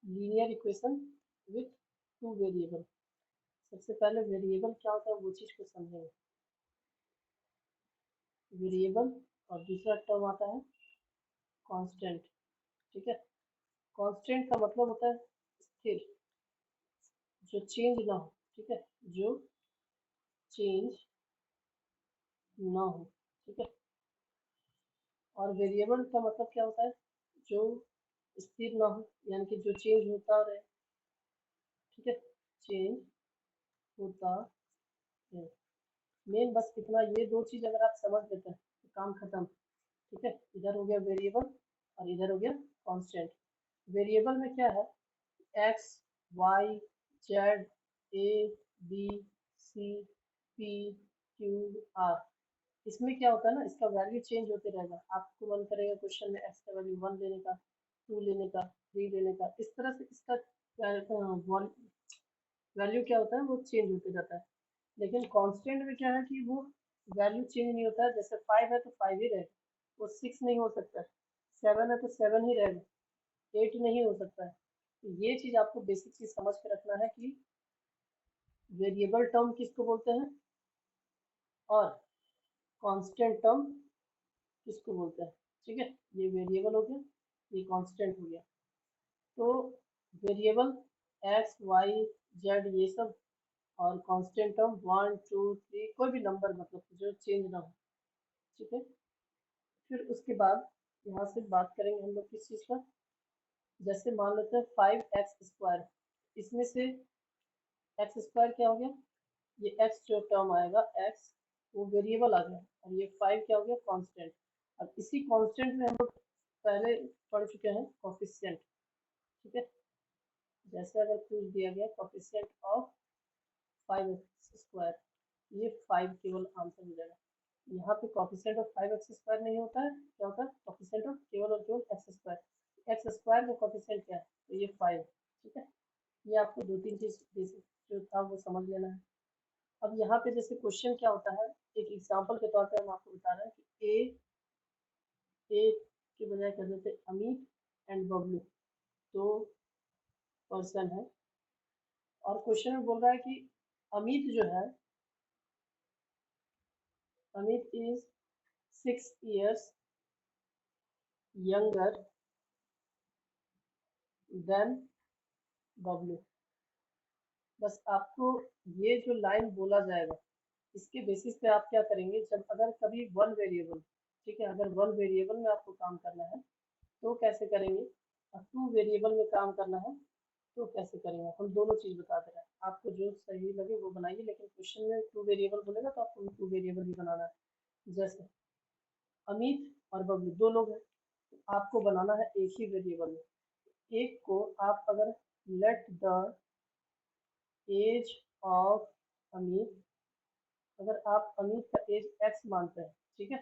Linear equation with two variable. सबसे पहले variable क्या होता है वो चीज को समझेंगे। वेरिएबल और दूसरा टर्म आता है कांस्टेंट। ठीक है, कांस्टेंट का मतलब होता है स्थिर, जो चेंज ना हो। ठीक है, जो चेंज ना हो। ठीक है, और वेरिएबल का मतलब क्या होता है, जो स्थिर ना हो, यानी कि जो चेंज होता रहे। ठीक है, चेंज होता है। मेन बस इतना, ये दो चीज अगर आप समझ लेते हैं तो काम खत्म। ठीक है, इधर हो गया वेरिएबल और इधर हो गया कांस्टेंट। वेरिएबल में क्या है, x, y, z, a, b, c, p, q, r. इसमें क्या होता है ना, इसका वैल्यू चेंज होते रहेगा। आपको मन करेगा क्वेश्चन में एक्स का वैल्यू 1 लेने का, 2 लेने का, 3 लेने का, इस तरह से इसका वैल्यू क्या होता है वो चेंज होते जाता है। लेकिन कांस्टेंट में क्या है कि वो वैल्यू चेंज नहीं होता है। जैसे 5 है तो 5 ही रहेगा, वो 6 नहीं हो सकता है। 7 है तो 7 ही रहेगा, 8 नहीं हो सकता है। तो ये चीज आपको बेसिक चीज समझ के रखना है कि वेरिएबल टर्म किसको बोलते हैं और कांस्टेंट टर्म किसको बोलते हैं। ठीक है, ये वेरिएबल हो गया, ये कांस्टेंट हो गया। तो वेरिएबल एक्स, वाई, जेड ये सब, और कांस्टेंट टर्म 1, 2, 3, कोई भी नंबर मतलब जो चेंज ना हो। ठीक है, फिर उसके बाद यहाँ से बात करेंगे हम लोग किस चीज़ का। जैसे मान लेते हैं 5x², इसमें से एक्स स्क्वायर क्या हो गया, ये एक्स जो टर्म आएगा एक्स, वो वेरिएबल आ गया, और ये 5 क्या हो गया, कांस्टेंट। अब इसी कांस्टेंट में हम लोग पहले पढ़ चुके हैं कोफिशिएंट। ठीक है, जैसे अगर पूछ दिया गया कोफिशिएंट ऑफ 5x², ये 5 केवल आंसर हो जाएगा। यहाँ पे कोफिशिएंट ऑफ 5x² नहीं होता है, क्या होता है, कोफिशिएंट ऑफ केवल और केवल x²। x² का कोफिशिएंट क्या है, तो ये 5। ठीक है, ये आपको दो तीन चीज जो था वो समझ लेना है। अब यहाँ पे जैसे क्वेश्चन क्या होता है, एक एग्जांपल के तौर पे हम आपको बता रहे हैं कि ए के बजाय कर देते अमित एंड बबलू, दो पर्सन है। और क्वेश्चन में बोल रहा है कि अमित जो है, Amit is 6 years younger than Bablu. बस आपको ये जो लाइन बोला जाएगा, इसके बेसिस पे आप क्या करेंगे, जब अगर कभी वन वेरिएबल, ठीक है, अगर वन वेरिएबल में आपको काम करना है तो कैसे करेंगे, और टू वेरिएबल में काम करना है तो कैसे करेंगे, हम दोनों चीज बता दे रहे हैं। आपको जो सही लगे वो बनाइए, लेकिन क्वेश्चन में टू वेरिएबल बोलेगा तो आपको टू वेरिएबल ही बनाना है। जैसे अमित और बबलू दो लोग हैं, तो आपको बनाना है एक ही वेरिएबल में। एक को आप अगर let the age of Amit, अगर आप अमित का एज एक्स मानते हैं, ठीक है,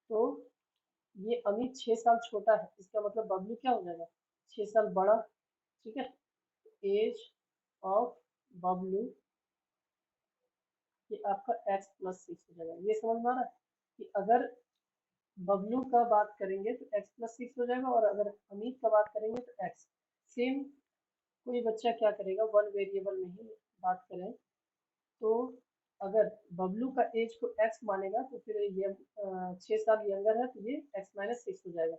तो ये अमित 6 साल छोटा है, इसका मतलब बबलू क्या हो जाएगा, 6 साल बड़ा। ठीक है, एज ऑफ बबलू ये आपका x+6 हो जाएगा। ये समझ में आ रहा है कि अगर बबलू का बात करेंगे तो x+6 हो जाएगा, और अगर अमित का बात करेंगे तो x। सेम कोई बच्चा क्या करेगा, वन वेरिएबल में ही बात करें तो अगर बबलू का एज को x मानेगा तो फिर ये 6 साल यंगर है तो ये x-6 हो जाएगा।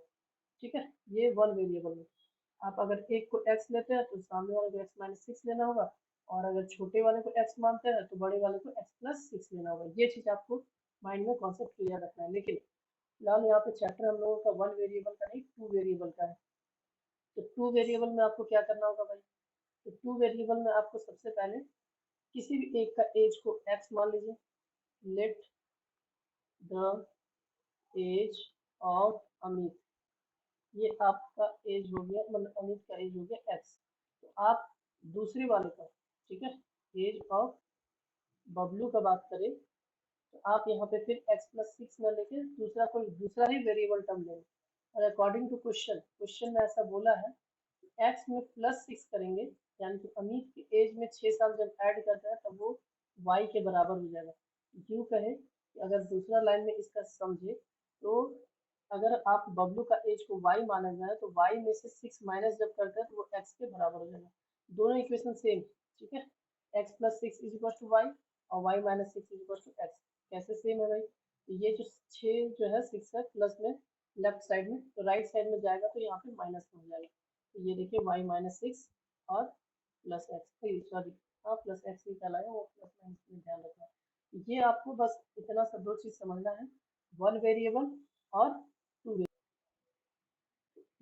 ठीक है, ये वन वेरिएबल में। आप अगर एक को x लेते हैं तो सामने वाले को x-6 लेना होगा, और अगर छोटे वाले को x मानते हैं तो बड़े वाले को x+6 लेना होगा। ये चीज आपको माइंड में कॉन्सेप्ट क्लियर रखना है। लेकिन फिलहाल यहाँ पे चैप्टर हम लोगों का वन वेरिएबल का नहीं, टू वेरिएबल का है। तो टू वेरिएबल में आपको क्या करना होगा भाई, तो टू वेरिएबल में आपको सबसे पहले किसी भी एक का एज को x मान लीजिए। Let the age of Amit, ये आपका एज हो गया, मतलब अमित का एज हो गया x। तो आप दूसरे वाले का, ठीक है, एज ऑफ बबलू का बात करें तो आप यहाँ पे फिर x+6 न लेके दूसरा कोई दूसरा ही वेरिएबल टर्म लेंगे। और अकॉर्डिंग टू क्वेश्चन, क्वेश्चन में ऐसा बोला है x में +6 करेंगे, यानी कि अमित की एज में 6 साल जब ऐड करते हैं तब वो y के बराबर हो जाएगा। यूँ कहे कि अगर दूसरा लाइन में इसका समझे तो अगर आप बबलू का एज को y माना जाए तो y में से 6 माइनस जब करते हैं तो वो x के बराबर हो जाएगा। दोनों इक्वेशन सेम, ठीक है। x plus six is equal to y और y minus six is equal to x. कैसे सेम है भाई? तो ये जो 6 जो है 6 है प्लस में लेफ्ट साइड में, तो राइट साइड में जाएगा तो यहाँ पे माइनस में हो जाएगा। तो ये देखिए y माइनस सिक्स और प्लस एक्स, सॉरी हाँ प्लस एक्स ही कहलाएगा, वो प्लस माइनस में ध्यान रखना है। ये आपको बस इतना सा दो चीज समझना है, वन वेरिएबल और टू।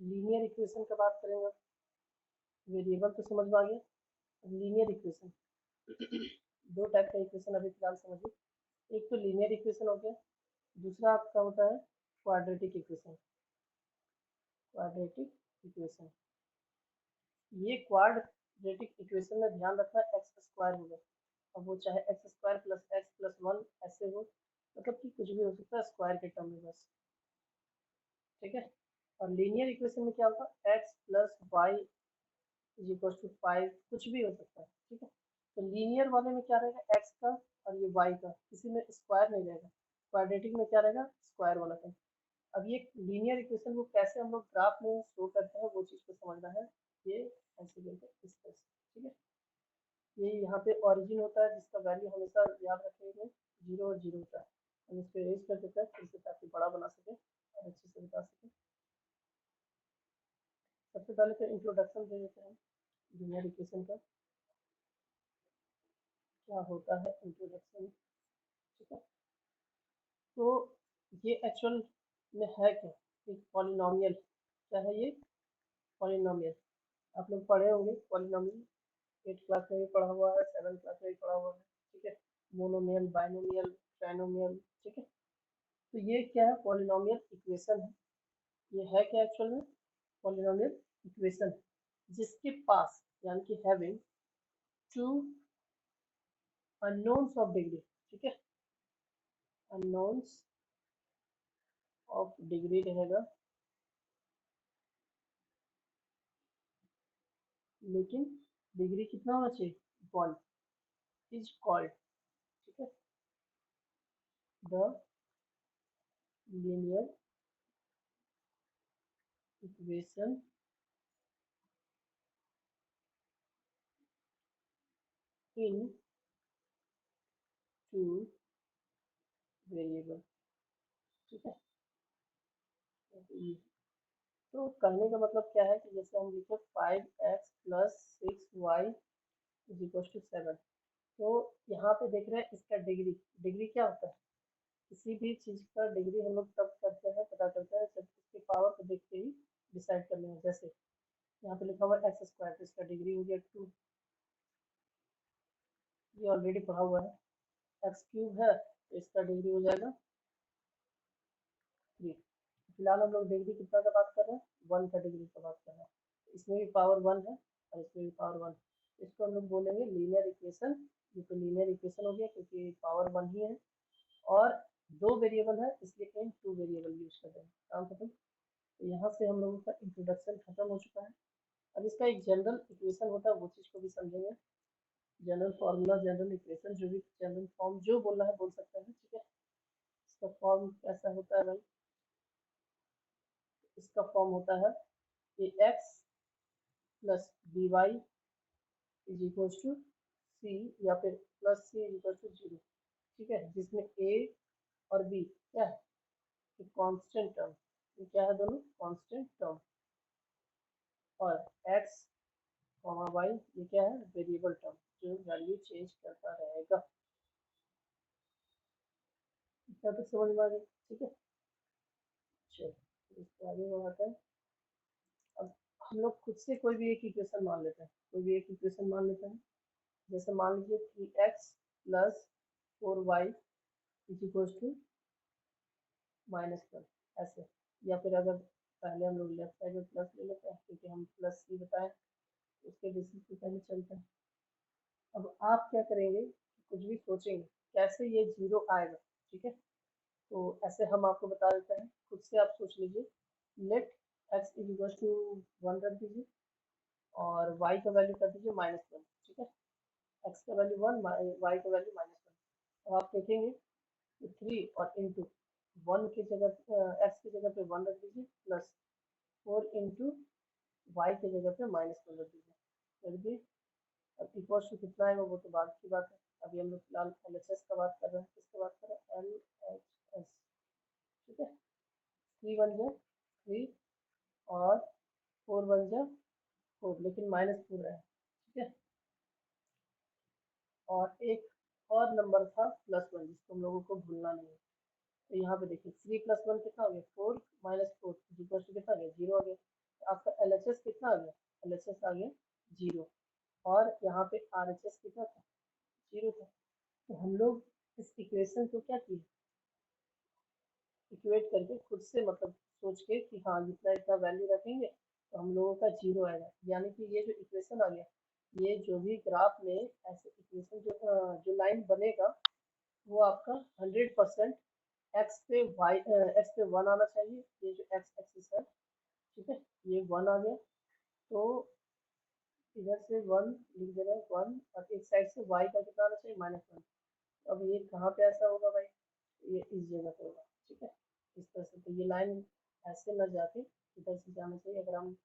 लीनियर इक्वेशन का बात करेंगे, वेरिएबल तो समझ में आ गया। अब लीनियर इक्वेशन, दो टाइप का इक्वेशन अभी फिलहाल समझिए। एक तो लीनियर इक्वेशन हो गया, दूसरा आपका होता है क्वाड्रेटिक इक्वेशन। क्वाड्रेटिक इक्वेशन, ये क्वाड्रेटिक इक्वेशन में ध्यान रखना एक्स स्क्वायर होगा। अब वो चाहे x square plus x plus one ऐसे हो, मतलब कि कुछ भी हो सकता है स्क्वायर के टर्म में बस, ठीक है। और लीनियर इक्वेशन में क्या होगा, x plus y is equal to five, कुछ भी हो सकता है, ठीक है। तो लीनियर वाले में क्या रहेगा, एक्स का और ये वाई का, किसी में स्क्वायर नहीं रहेगा। क्वाड्रेटिक में क्या रहेगा, स्क्वायर वाला का। अब ये लीनियर इक्वेशन को कैसे हम लोग ग्राफ में शो करते हैं वो चीज़ को समझना है। ये ऐसे करके इस तरह से, ठीक है। ये यहाँ पे ओरिजिन होता है जिसका वैल्यू हमेशा याद रखेंगे, जीरो और जीरो होता है। हम इसको एरेज कर देते हैं फिर से ताकि बड़ा बना सके और अच्छे से बता सके। सबसे पहले तो इंट्रोडक्शन दे देते हैं लीनियर इक्वेशन का, क्या होता है इंट्रोडक्शन, ठीक है। तो ये एक्चुअल में है क्या, एक पॉलिनोमियल। क्या है ये, पॉलिनोमियल। आप लोग पढ़े होंगे पॉलिनोमियल, 8 क्लास में भी पढ़ा हुआ है, 7 क्लास में भी पढ़ा हुआ है, ठीक है। मोनोमियल, बाइनोमियल, ट्राइनोमियल, ठीक है। तो ये क्या है, पॉलिनोमियल इक्वेशन है। ये है क्या एक्चुअल में, पॉलिनोमियल इक्वेशन जिसके पास यानी कि having two unknowns of degree, ठीक है, अननोन्स ऑफ डिग्री रहेगा, लेकिन डिग्री कितना होना चाहिए, वन, इज कॉल्ड, ठीक है, the linear equation in two variable, ठीक है। तो कहने का मतलब क्या है कि जैसे हम लिखे 5x plus six y is equal to seven, तो यहाँ पे देख रहे हैं इसका डिग्री, डिग्री क्या होता है, किसी भी चीज का डिग्री हम लोग तब करते हैं, पता करते हैं जब इसके पावर को देख के ही डिसाइड कर लेंगे। जैसे यहाँ पे लिखा हुआ है एक्स स्क्वायर, तो इसका डिग्री हो गया टू, ये ऑलरेडी पढ़ा हुआ है। एक्स क्यूब है तो इसका डिग्री हो जाएगा थ्री। फिलहाल हम लोग डिग्री कितना का बात कर रहे हैं, वन का डिग्री का बात कर रहे हैं। इसमें भी पावर वन है और इसमें भी पावर वन, इसको हम लोग बोलेंगे लीनियर इक्वेशन। ये तो लीनियर इक्वेशन हो गया क्योंकि पावर वन ही है और दो वेरिएबल है इसलिए इन टू वेरिएबल यूज कर रहे हैं, काम खत्म। तो यहाँ से हम लोगों का इंट्रोडक्शन खत्म हो चुका है। अब इसका एक जनरल इक्वेशन होता है वो चीज़ को भी समझेंगे, जनरल फार्मूला, जनरल इक्वेशन, जो भी जनरल फॉर्म जो बोलना है बोल सकते हैं, ठीक है। इसका फॉर्म कैसा होता है भाई, इसका फॉर्म होता है कि X plus B Y is equal to C, या फिर plus C is equal to zero, ठीक है। जिसमें ए और बी क्या है, कांस्टेंट टर्म, ये क्या है, दोनों कांस्टेंट टर्म। और एक्स कॉमा वाई ये क्या है, वेरिएबल टर्म जो वैल्यू चेंज करता रहेगा। इतना तो समझ में आ गया, ठीक है। चलो इसको आगे बढ़ाते हैं। अब हम लोग खुद से कोई भी एक इक्वेशन मान लेते हैं, कोई भी एक इक्वेशन मान लेते हैं। जैसे मान लीजिए 3x plus 4y is equal to minus one, ऐसे। या फिर अगर पहले हम लोग लेफ्ट साइड में प्लस ले लेते हैं क्योंकि हम प्लस सी बताएं, उसके बेसिस पे पहले चलते हैं। अब आप क्या करेंगे, कुछ भी सोचेंगे कैसे ये जीरो आएगा, ठीक है। तो ऐसे हम आपको बता देते हैं, खुद से आप सोच लीजिए। Let x is equal to one रख दीजिए और वाई का वैल्यू कर दीजिए माइनस वन, ठीक है। एक्स का वैल्यू वन, वाई का वैल्यू माइनस वन। अब आप देखेंगे तो थ्री और इंटू, वन की जगह एक्स की जगह पे 1 रख दीजिए, प्लस 4 इंटू वाई की जगह पे -1 रख दीजिए, रख दिए। अब इक्वल्स टू कितना आएगा वो तो बाद की बात है, अभी हम लोग फिलहाल LHS का बात कर रहे हैं, किसका बात कर रहे हैं, LHS। ठीक है, 3 बन जाए 3 और 4 बन जाए 4, लेकिन -4 है। ठीक है, और एक और नंबर था +1 जिसको हम लोगों को भूलना नहीं है। तो यहाँ पे देखिए 3 + 1 कितना हो गया, 4 -4 इक्वल टू कितना आ गया, 0 आ गया। तो आपका LHS कितना आ गया, LHS आ गया 0, और यहाँ पे RHS कितना था, 0 था। तो हम लोग इस इक्वेशन को क्या किए, इक्वेट करके खुद से मतलब सोच के कि हाँ जितना इतना वैल्यू रखेंगे तो हम लोगों का 0 आएगा। यानी कि ये जो इक्वेशन आ गया, ये जो भी ग्राफ में ऐसे इक्वेशन जो लाइन बनेगा वो आपका 100% एक्स पे 1 आना चाहिए। ये जो एक्स एक्सिस है, ठीक है, ये 1 आ गया, तो इधर से 1 लिख दे रहे हैं 1, और एक साइड से वाई का कितना आना चाहिए, -1। अब ये कहाँ पे ऐसा होगा भाई, ये इस जगह पे होगा। ठीक है, इस तरह से, तो ये लाइन ऐसे न जाके इधर से जाना चाहिए। अगर हम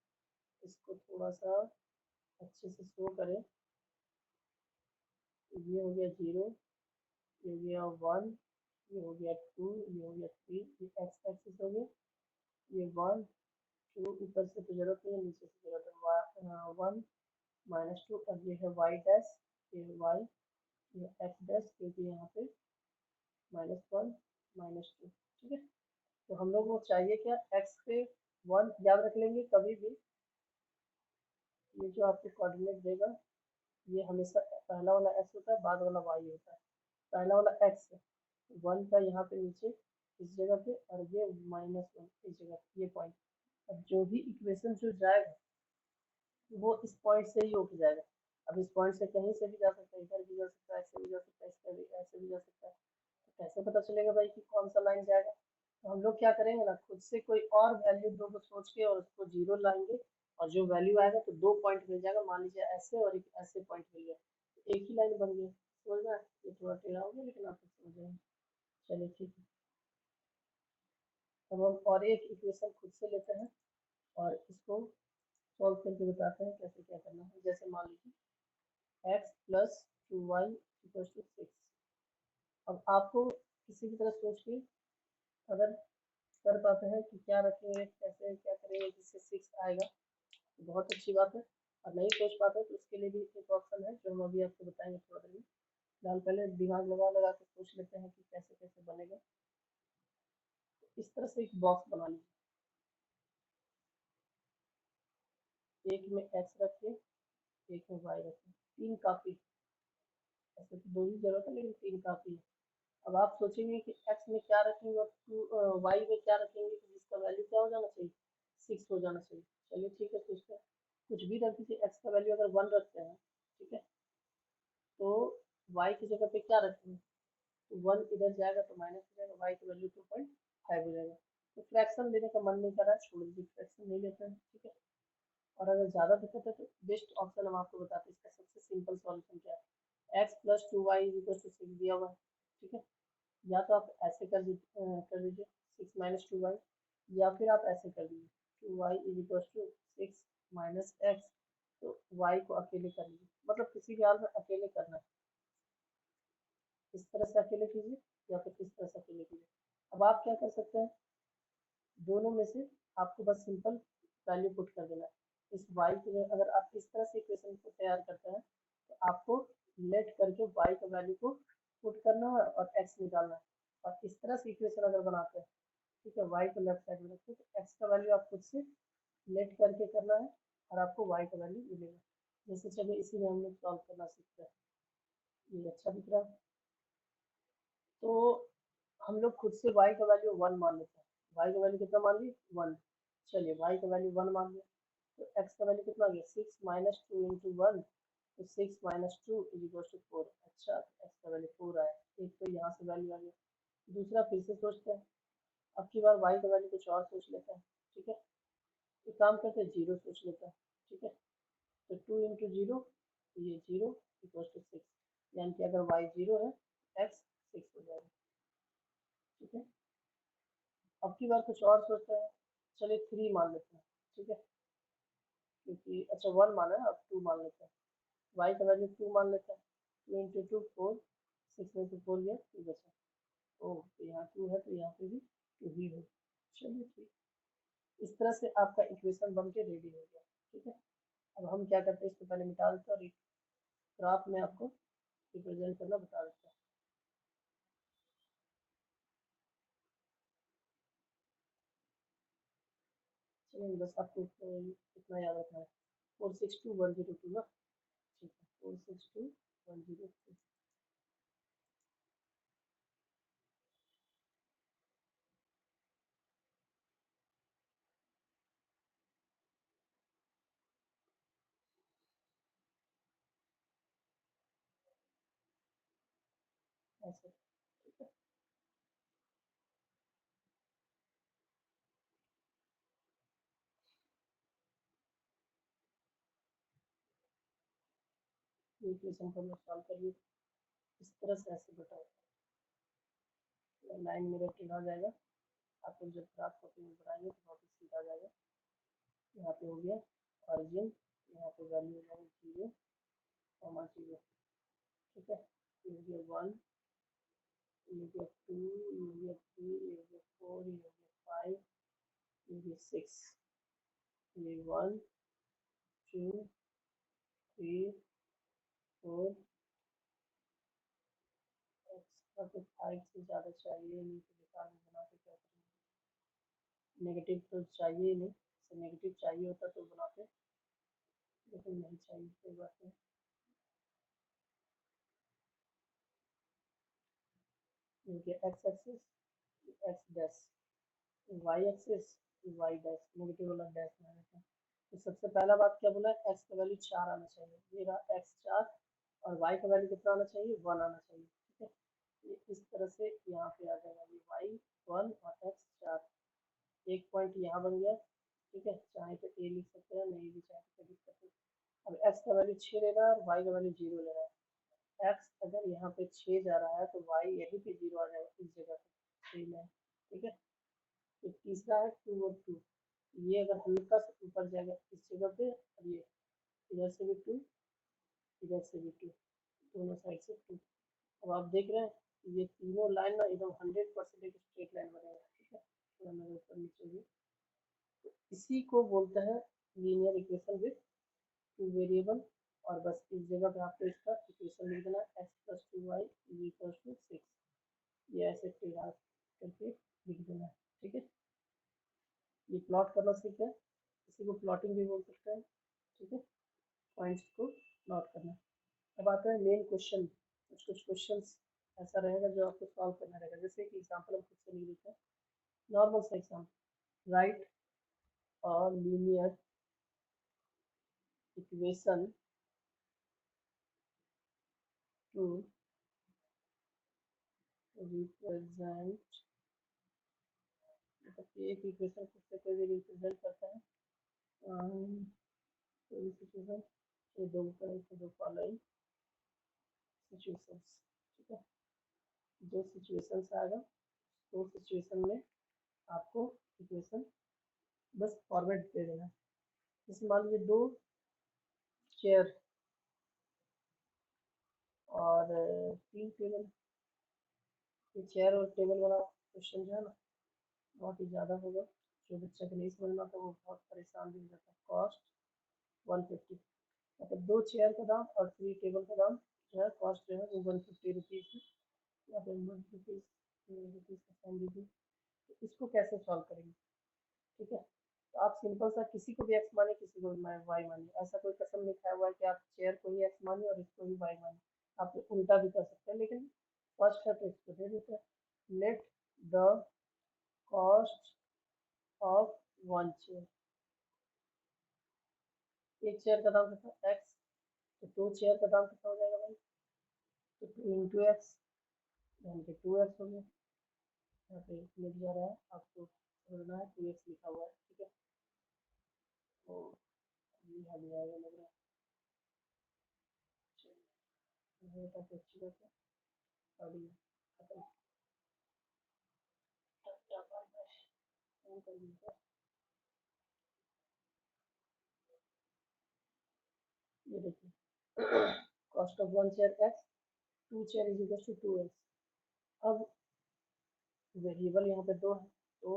इसको थोड़ा सा अच्छे से शो करें, तो ये हो गया 0, ये हो गया 1, ये हो गया 2, ये हो गया 3, ये एक्स एक्सिस हो गया, ये 1 2, ऊपर से तो जरूरत नहीं है, नीचे से जरूरत है 1 -2, अब ये है वाई डैश, ये वाई, ये एक्स डैश, क्योंकि यहाँ पे -1 -2। ठीक है, तो हम लोग को चाहिए क्या, एक्स पे 1 याद रख लेंगे कभी भी। ये जो आपको कोऑर्डिनेट देगा, ये हमेशा पहला वाला एक्स होता है, बाद वाला वाई होता है। पहला वाला एक्स है 1 का यहाँ पे नीचे इस जगह पे, और ये -1 इस जगह, ये पॉइंट। अब जो भी इक्वेशन जो जाएगा वो इस पॉइंट से ही उठ जाएगा। अब इस पॉइंट से कहीं से भी जा सकता है, इधर भी जा सकता है, ऐसे भी जा सकता है, इसका भी ऐसे भी जा सकता है। तो कैसे पता चलेगा भाई कि कौन सा लाइन जाएगा, तो हम लोग क्या करेंगे ना, खुद से कोई और वैल्यू दो को सोच के और उसको 0 लाएंगे, और जो वैल्यू आएगा तो 2 पॉइंट मिल जाएगा, मान लीजिए ऐसे और एक ऐसे पॉइंट मिल गया, तो एक ही लाइन बन गई। समझ में आया? ये थोड़ा टेढ़ा हो गया लेकिन आप लोग समझ रहे हैं। चलिए ठीक है, अब हम और एक इक्वेशन खुद से लेते हैं और इसको सॉल्व करके बताते हैं कैसे क्या करना है। जैसे मान लीजिए x + 2y = 6। अब आपको किसी की तरह सोच के अगर कर पाते हैं कि क्या रखेंगे, कैसे क्या करेंगे जिससे 6 आएगा, तो बहुत अच्छी बात है। और नहीं सोच पाते तो उसके लिए भी एक ऑप्शन है जो हम अभी आपको बताएंगे थोड़ा देर में। फिलहाल पहले दिमाग लगा लगा के सोच लेते हैं कि कैसे कैसे बनेगा। तो इस तरह से एक बॉक्स बना लीजिए, एक में x रखिए, एक में y रखिए, 3 काफी। ऐसे तो 2 ही जरूरत है लेकिन 3 काफी है। अब आप सोचेंगे कि x में क्या रखेंगे और y में क्या रखेंगे कि जिसका वैल्यू क्या हो जाना चाहिए, 6 हो जाना चाहिए। चलिए ठीक है, सोचते हैं, कुछ भी रख दीजिए। x का वैल्यू अगर 1 रखते हैं, ठीक है, तो y की जगह पे क्या रखेंगे, तो 1 इधर जाएगा तो माइनस हो जाएगा, y की वैल्यू 2.5 हो जाएगा। तो फ्रैक्शन लेने का मन नहीं कर रहा है, छोड़ दीजिए, फ्रैक्शन नहीं लेते हैं। ठीक है, और अगर ज़्यादा दिक्कत है तो बेस्ट ऑप्शन हम आपको बताते हैं, इसका सबसे सिंपल सॉल्यूशन क्या है, x + 2y = 6 दिया हुआ है। ठीक है, या तो आप ऐसे कर दीजिए 6 - 2y, या फिर आप ऐसे कर दीजिए 2y = 6 - x, तो y को अकेले कर लीजिए, मतलब किसी भी हाल में अकेले करना है। इस तरह से अकेले कीजिए या फिर इस तरह से अकेले कीजिए। अब आप क्या कर सकते हैं, दोनों में से आपको बस सिंपल वैल्यू पुट कर देना है। इस y के लिए अगर आप इस तरह से इक्वेशन को तैयार करते हैं तो आपको लेट करके y का वैल्यू को पुट करना है और x निकालना है। और इस तरह से इक्वेशन अगर बनाते हैं, ठीक है, y को लेफ्ट साइड में रखते हैं, तो x का वैल्यू आप खुद से लेट करके करना है और आपको y का वैल्यू मिलेगा। जैसे चलिए इसी में हम लोग सॉल्व करना सीखते हैं। ये अच्छा दिख रहा है, तो हम लोग खुद से y का वैल्यू 1 मान लेते हैं। y का वैल्यू कितना मान ली, 1। चलिए y का वैल्यू 1 मान लिया, तो x का वैल्यू कितना आ गया, 6 - 2 × 1, तो 6 - 2 = 4। अच्छा, x का वैल्यू 4 आया, एक तो यहाँ से वैल्यू आ गया। दूसरा फिर से सोचते हैं, अब की बार y का वैल्यू कुछ और सोच लेते हैं। ठीक है, एक काम करते हैं, 0 सोच लेते हैं। ठीक है, तो 2 × 0, तो ये 0 = 6, यानी कि अगर y 0 है x 6 हो जाएगा। ठीक है, और सोचते हैं, चलिए 3 मान लेते हैं, ठीक है, क्योंकि अच्छा 1 माना है, अब 2 मान लेते हैं, y का वैल्यू 2 मान लेते हैं, 2 इंटू 2 4, 6 में से 4 गया 2 बचा, ओह तो यहाँ 2 है तो यहाँ पे भी 2 ही हो। चलिए ठीक, इस तरह से आपका इक्वेशन बन के रेडी हो गया, ठीक है। अब हम क्या करते हैं, इसको पहले मिटा देते हैं और एक ग्राफ में आपको रिप्रेजेंट करना बता देते हैं। चलिए बस आपको इतना याद रखना है, 462 102 ना, ठीक है, 462 102। ऐसे, ठीक है, ये इक्वेशन को हमने सॉल्व कर लिया, इस तरह से ऐसे बताओ, लाइन मेरा टेढ़ा आ जाएगा, आपको जब ग्राफ कॉपी में बनाएंगे तो बहुत ही सीधा आ जाएगा। यहाँ पे हो गया ऑरिजिन, यहाँ पे वैल्यू हो जाएगी 0 कॉमा 0, ठीक है, ये हो गया 1, ये हो गया 2, ये हो गया 3, ये हो गया 4, ये हो गया 5, ये हो गया 6, ये 1 2 3 4, एक्स्ट्रा तो 5 से ज़्यादा चाहिए नहीं तो बेकार में बना के क्या करेंगे, नेगेटिव तो चाहिए ही नहीं, नेगेटिव चाहिए होता तो बनाते, लेकिन नहीं चाहिए, कोई बात नहीं। ये x axis, x dash, y axis, y dash, negative वाला डैश में रहता है। तो सबसे पहला बात क्या बोला है, एक्स का वैल्यू 4 आना चाहिए, ये रहा एक्स 4, और वाई का वैल्यू कितना आना चाहिए, 1 आना चाहिए, ठीक है। ये इस तरह से यहाँ पे आ जाएगा, ये वाई 1 और एक्स 4, एक पॉइंट यहाँ बन गया, ठीक है, चाहे तो ए लिख सकते हैं, नहीं भी चाहे तो लिख सकते हैं। अब एक्स का वैल्यू 6 लेना है और वाई का वैल्यू 0 लेना है। एक्स अगर यहाँ पे 6 जा रहा है तो वाई यहीं पे 0 आ जाएगा, इस जगह पे 3 है, ठीक है। तो तीसरा है 2 और 2, ये अगर हल्का सा ऊपर जाएगा इस जगह पे, और ये इधर से भी 2, इधर से भी 2, दोनों साइड से 2। अब आप देख रहे हैं ये तीनों लाइन ना एकदम 100% एक स्ट्रेट लाइन बनेगा, ठीक है, थोड़ा मेरे ऊपर नीचे भी, तो इसी को बोलते हैं linear equation with two variable. और बस इस जगह पे आपको इसका इक्वेशन लिख देना है, x plus 2 y is equal to 6, ये ऐसे टेढ़ा करके लिख देना है, ठीक है। ये प्लॉट करना सीख है, इसी को प्लॉटिंग भी बोल सकते हैं, ठीक है, पॉइंट्स को प्लॉट करना। अब आते हैं मेन क्वेश्चन, कुछ कुछ क्वेश्चन ऐसा रहेगा जो आपको सॉल्व करना रहेगा, जैसे कि एग्जाम्पल हम खुद से लिख देते हैं, नॉर्मल सा एग्जाम्पल, राइट और लीनियर इक्वेशन टू रिप्रेजेंट, मतलब एक इक्वेशन खुद से कोई भी रिप्रेजेंट करता है, कोई सिचुएशन, ये दो दो फॉलोइंग सिचुएशंस, ठीक है, दो सिचुएशंस आएगा, दो सिचुएशन में आपको इक्वेशन बस फॉर्मेट दे देना है। जैसे मान लीजिए दो चेयर और 3 टेबल, ये चेयर और टेबल वाला क्वेश्चन जो है ना बहुत ही ज़्यादा होगा, जो बच्चा को नहीं समझ में आता वो बहुत परेशान भी हो जाता है। कॉस्ट 150, मतलब 2 चेयर का दाम और 3 टेबल का दाम जो है, कॉस्ट जो है वो 150 रुपीज़ है, या फिर 1 रुपीज़ का साइन दीजिए। तो इसको कैसे सॉल्व करेंगे, ठीक है, तो आप सिंपल सा किसी को भी एक्स माने, किसी को भी वाई मानिए, ऐसा कोई कसम नहीं खाया हुआ है कि आप चेयर को ही एक्स मानिए और इसको ही वाई मानिए, आप उल्टा भी कर सकते हैं, लेकिन फर्स्ट है तो इसको दे देते हैं, let the cost of 1 chair, एक चेयर का दाम कितना एक्स, तो 2 चेयर का दाम कितना हो जाएगा भाई, तो 2 इंटू एक्स, यानी कि 2x हो गया, यहाँ पे लिख जा रहा है, आपको समझना है 2x लिखा हुआ है, ठीक है, तो ये आ जाएगा लग रहा है, चलिए तो अच्छी बात है, और ये खत्म, क्या बात है, ये देखिए cost of one chair x, two chair is equal to 2x। अब वेरिएबल यहाँ पे दो है, तो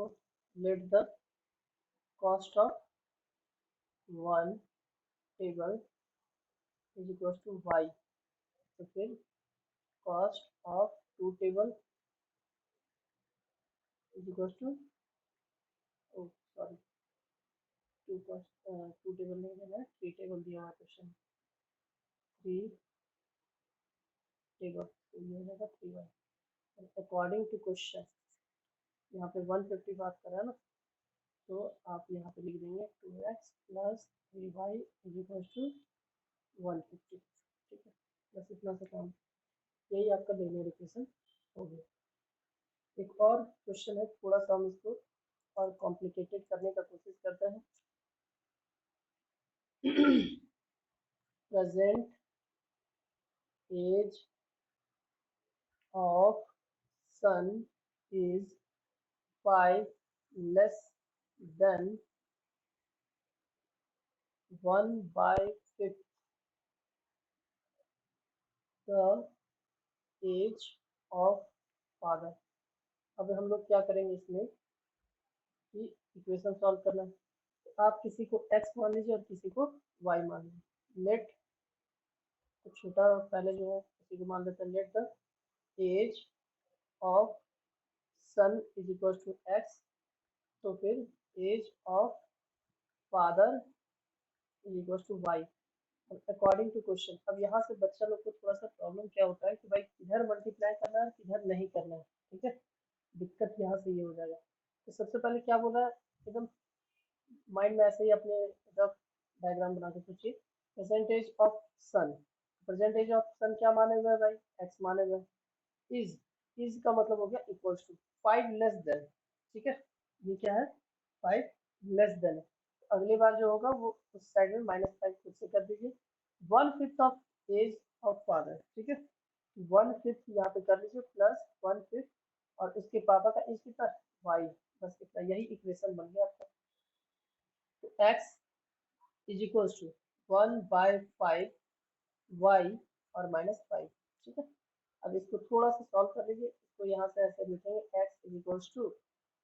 let the cost of one table is equal to y। तो फिर cost of two table is equal to, sorry, two table नहीं देना है, थ्री टेबल दिया हुआ है क्वेश्चन, थ्री टेबल, तो ये हो जाएगा 3y। अकॉर्डिंग टू क्वेश्चन यहाँ पे 150 बात कर रहा है ना, तो आप यहाँ पे लिख देंगे 2x plus 3y is equal to 150। ठीक है, बस इतना सा काम, यही आपका लिनियर इक्वेशन हो गया। एक और क्वेश्चन है, थोड़ा सा हम इसको और कॉम्प्लिकेटेड करने का कोशिश करते हैं। Present age of son is 5 less than 1/5 the age of father. अब हम लोग क्या करेंगे इसमें कि इक्वेशन सॉल्व करना है, तो आप किसी को x मान लीजिए और किसी को y मान लीजिए। लेट, तो छोटा पहले जो है किसी को मान लेते हैं, let the age of son is equal to x, तो फिर age of father is equal to y according to question. अब यहाँ से बच्चा लोग को थोड़ा सा प्रॉब्लम क्या होता है कि भाई किधर मल्टीप्लाई करना है किधर नहीं करना है। ठीक है, दिक्कत यहाँ से ये हो जाएगा। तो सबसे पहले क्या बोला है, एकदम माइंड में ऐसे ही अपने रफ डायग्राम बना के सोचिए। Percentage of sun, percentage of sun क्या माने हुए है भाई, एक्स माने हुए। इज का मतलब हो गया इक्वल्स टू 5 लेस देन। ठीक है, ये क्या है, 5 लेस देन है। अगली बार जो होगा वो उस साइड में -5 खुद से कर दीजिए। 1/5 ऑफ एज ऑफ फादर, ठीक है, 1/5 यहाँ पे कर लीजिए प्लस 1/5 और उसके पापा का एज कितना, y, बस कितना, यही इक्वेशन बन गया आपका। तो x is equals to 1/5 y और -5। ठीक है, अब इसको थोड़ा सा सॉल्व कर लीजिए। इसको यहाँ से ऐसे लिखेंगे x इज इक्वल्स टू,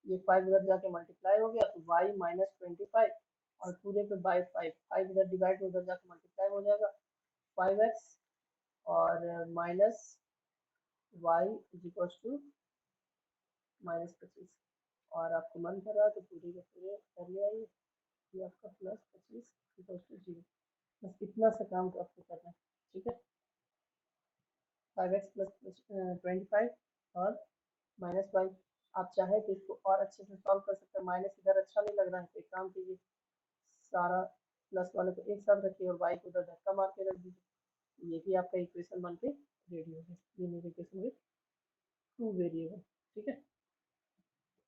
ये 5 इधर जाके मल्टीप्लाई हो गया तो y -25 और पूरे पे बाई 5, 5 इधर डिवाइड उधर जाके मल्टीप्लाई हो जाएगा 5x और minus y is equals to -25। और आपको मन कर रहा है तो पूरे के पूरे कर लिया, ये आपका +25 इक्वल्स टू 0। बस इतना सा काम तो आपको करना है। ठीक है, 5x प्लस 25 और -y। आप चाहे तो इसको और अच्छे से सॉल्व कर सकते हैं, माइनस इधर अच्छा नहीं लग रहा है तो एक काम कीजिए, सारा प्लस वाले को एक साथ रखिए और y को उधर धक्का मार के रख दीजिए। ये भी आपका इक्वेशन बन के रेडी हो गया, linear equation with two variable. ठीक है,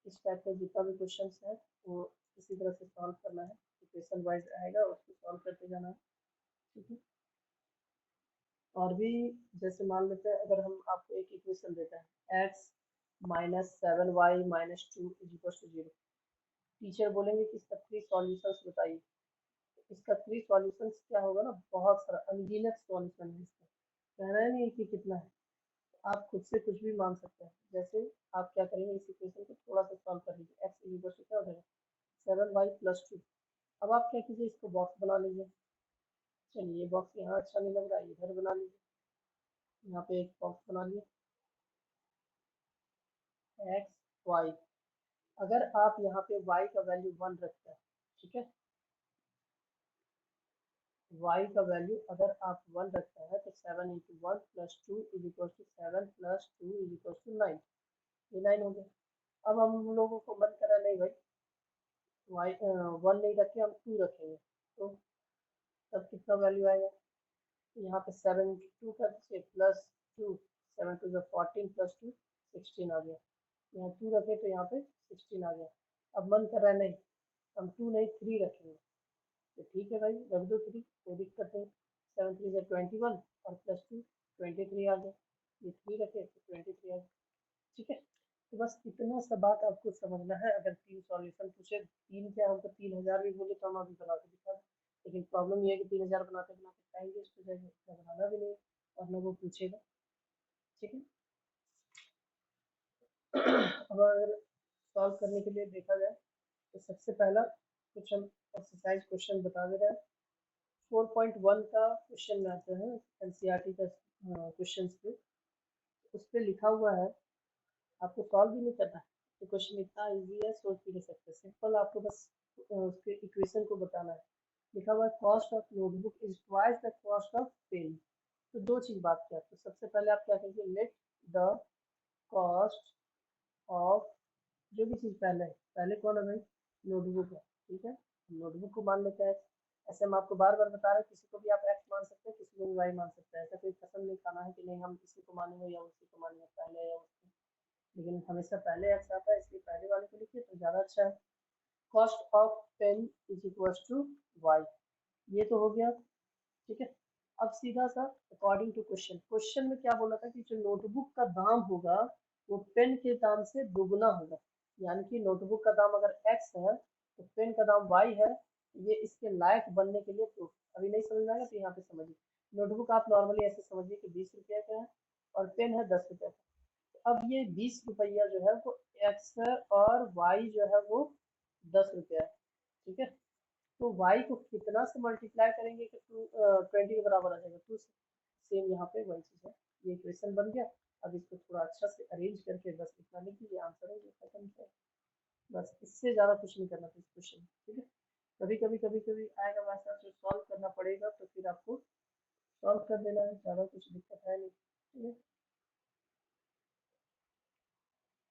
इस टाइप का जितना भी क्वेश्चन है वो इसी तरह से सॉल्व करना है, इक्वेशन वाइज आएगा उसको सॉल्व करते जाना है। ठीक है, और भी जैसे मान लेते हैं अगर हम आपको एक इक्वेशन देता है x -7y -2 is equal to 0, teacher बोलेंगे कि इसका 3 सॉल्यूशंस बताइए। इसका 3 सॉल्यूशंस क्या होगा ना, बहुत सारा अनगिनत सॉल्यूशन है इसका, कहना ही नहीं कि कितना है। आप खुद से कुछ भी मान सकते हैं। जैसे आप क्या करेंगे, इस इक्वेशन को थोड़ा सा सॉल्व कर लीजिए, x इज इक्वल टू क्या हो जाएगा 7y + 2। अब आप क्या कीजिए, इसको बॉक्स बना लीजिए। चलिए, ये बॉक्स यहाँ अच्छा नहीं लग रहा है, इधर बना लीजिए, यहाँ पे एक बॉक्स बना लिए एक्स वाई। अगर आप यहाँ पे y का वैल्यू 1 रखते हैं, ठीक है, y का वैल्यू अगर आप 1 रखते हैं तो 7 × 1 + 2 is equal to 7 + 2 is equal to 9, ये 9 हो गया। अब हम लोगों को मन करा नहीं भाई y 1 नहीं रखे, हम 2 रखेंगे, तो तब कितना वैल्यू आएगा, तो यहाँ पे 7 × 2 कर दीजिए प्लस 2, 7 × 2 = 14 + 2 16 आ गया। यहाँ 2 रखे तो यहाँ पे 16 आ गया। अब मन कर रहा है नहीं, हम 2 नहीं 3 रखेंगे, तो ठीक है भाई रख दो 3, कोई दिक्कत नहीं। 7 × 3 = 21 और +2 23 आ गया, ये 3 रखे तो 23 आ गया। ठीक है, तो बस इतना सा बात आपको समझना है। अगर 3 सॉल्यूशन पूछे, 3 क्या, हमको 3000 भी बोले तो हम अभी बना के दिखा दें, लेकिन प्रॉब्लम ये है कि 3000 बनाते बनाते टाइम वेस्ट हो जाएगा, इतना बनाना भी नहीं और न वो पूछेगा। ठीक है। अब अगर सॉल्व करने के लिए देखा जाए तो सबसे पहला कुछ हम एक्सरसाइज क्वेश्चन बता दे रहे हैं। 4.1 का क्वेश्चन में आते हैं एनसीईआरटी का क्वेश्चन पे। उस पर लिखा हुआ है, आपको सॉल्व भी नहीं करना है, तो क्वेश्चन इतना इजी है, सोच भी नहीं सकते। सिंपल, आपको बस उसके इक्वेशन को बताना है। लिखा हुआ है cost of notebook is twice the cost of pen. तो दो चीज बात किया, तो सबसे पहले आप क्या करेंगे, लेट द कॉस्ट ऑफ, जो भी चीज पहले है, पहले कौन है भाई, नोटबुक है। ठीक है, नोटबुक को मान लेते हैं। ऐसे हम आपको बार बार बता रहे हैं, किसी को भी आप एक्स मान सकते हैं, किसी को भी वाई मान सकते हैं। ऐसा कोई कसम नहीं खाना है कि नहीं हम इसी को मानेंगे या उसी को मानेंगे, पहले या उसको, लेकिन हमेशा पहले एक्स आता है, इसलिए पहले वाले को लिखिए तो ज़्यादा अच्छा है। Cost of pen is equal to y, ये तो हो गया। ठीक है, अब सीधा सा अकॉर्डिंग टू क्वेश्चन, क्वेश्चन में क्या बोला था कि जो नोटबुक का दाम होगा वो पेन के दाम से दोगुना होगा। यानी कि नोटबुक का दाम अगर एक्स है तो पेन का दाम वाई है। ये इसके लायक बनने के लिए प्रूफ, अभी नहीं समझ में आएगा तो यहाँ पे समझिए। नोटबुक आप नॉर्मली ऐसे समझिए कि 20 रुपये का है और पेन है 10 रुपये का। अब ये 20 रुपया जो है वो एक्स है और वाई जो है वो 10 रुपया है। ठीक है, तो y को कितना से मल्टीप्लाई करेंगे कि 20 के बराबर आ जाएगा 2 से। सेम यहाँ पे वही चीज है, ये इक्वेशन बन गया। अब इसको थोड़ा अच्छा से अरेंज करके बस इतना लिख दीजिए, आंसर हो गया, खत्म किया। बस इससे ज्यादा कुछ नहीं करना था इस क्वेश्चन। ठीक है, कभी कभी आएगा वैसा जो सॉल्व करना पड़ेगा, तो फिर आपको सॉल्व कर देना है, ज्यादा कुछ दिक्कत है नहीं। ठीक है।